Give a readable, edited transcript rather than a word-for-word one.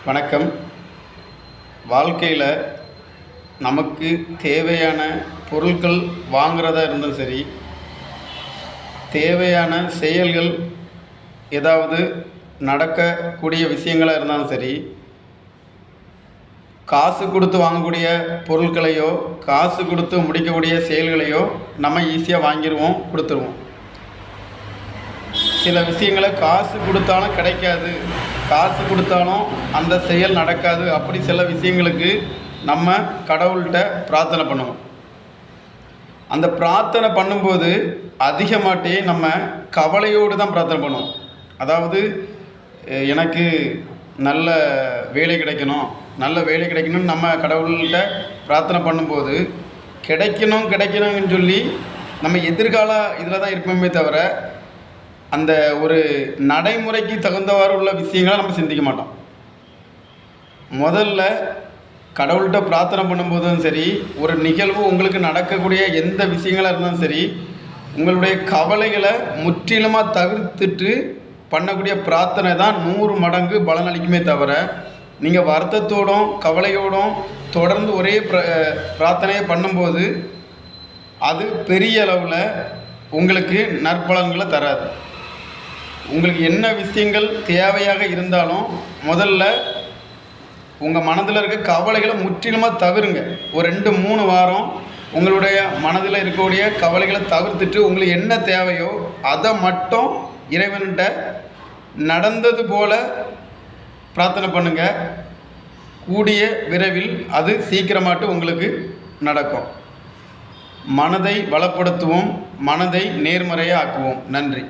வணக்கம். வாழ்க்கையில் நமக்கு தேவையான பொருட்கள் வாங்குறதா இருந்தாலும் சரி, தேவையான செயல்கள் ஏதாவது நடக்கக்கூடிய விஷயங்களாக இருந்தாலும் சரி, காசு கொடுத்து வாங்கக்கூடிய பொருட்களையோ காசு கொடுத்து முடிக்கக்கூடிய செயல்களையோ நம்ம ஈஸியாக வாங்கிடுவோம், கொடுத்துருவோம். சில விஷயங்களை காசு கொடுத்தாலும் கிடைக்காது, காசு கொடுத்தாலும் அந்த செயல் நடக்காது. அப்படி சில விஷயங்களுக்கு நம்ம கடவுள்கிட்ட பிரார்த்தனை பண்ணுவோம். அந்த பிரார்த்தனை பண்ணும்போது அதிகமாட்டே நம்ம கவலையோடு தான் பிரார்த்தனை பண்ணுவோம். அதாவது எனக்கு நல்ல வேலை கிடைக்கணும், நல்ல வேலை கிடைக்கணும்னு நம்ம கடவுள்கிட்ட பிரார்த்தனை பண்ணும்போது கிடைக்கணும்னு சொல்லி நம்ம எதிர்கால இதில் தான் இருப்போமே தவிர அந்த ஒரு நடைமுறைக்கு தகுந்தவாறு உள்ள விஷயங்களை நம்ம சிந்திக்க மாட்டோம். முதல்ல கடவுள்கிட்ட பிரார்த்தனை பண்ணும்போதும் சரி, ஒரு நிகழ்வு உங்களுக்கு நடக்கக்கூடிய எந்த விஷயங்களாக இருந்தாலும் சரி, உங்களுடைய கவலைகளை முற்றிலுமாக தவிர்த்துட்டு பண்ணக்கூடிய பிரார்த்தனை தான் 100 மடங்கு பலனளிக்குமே தவிர, நீங்கள் வருத்தத்தோடும் கவலையோடும் தொடர்ந்து ஒரே பிரார்த்தனையை பண்ணும்போது அது பெரிய அளவில் உங்களுக்கு நற்பலன்களை தராது. உங்களுக்கு என்ன விஷயங்கள் தேவையாக இருந்தாலும் முதல்ல உங்கள் மனதில் இருக்க கவலைகளை முற்றிலுமாக தவிருங்க. ஒரு 2-3 வாரம் உங்களுடைய மனதில் இருக்கக்கூடிய கவலைகளை தவிர்த்துட்டு உங்களுக்கு என்ன தேவையோ அதை மட்டும் இறைவன்கிட்ட நடந்தது போல் பிரார்த்தனை பண்ணுங்கள். கூடிய விரைவில் அது சீக்கிரமாட்டு உங்களுக்கு நடக்கும். மனதை வளப்படுத்துவோம், மனதை நேர்மறையாக ஆக்குவோம். நன்றி.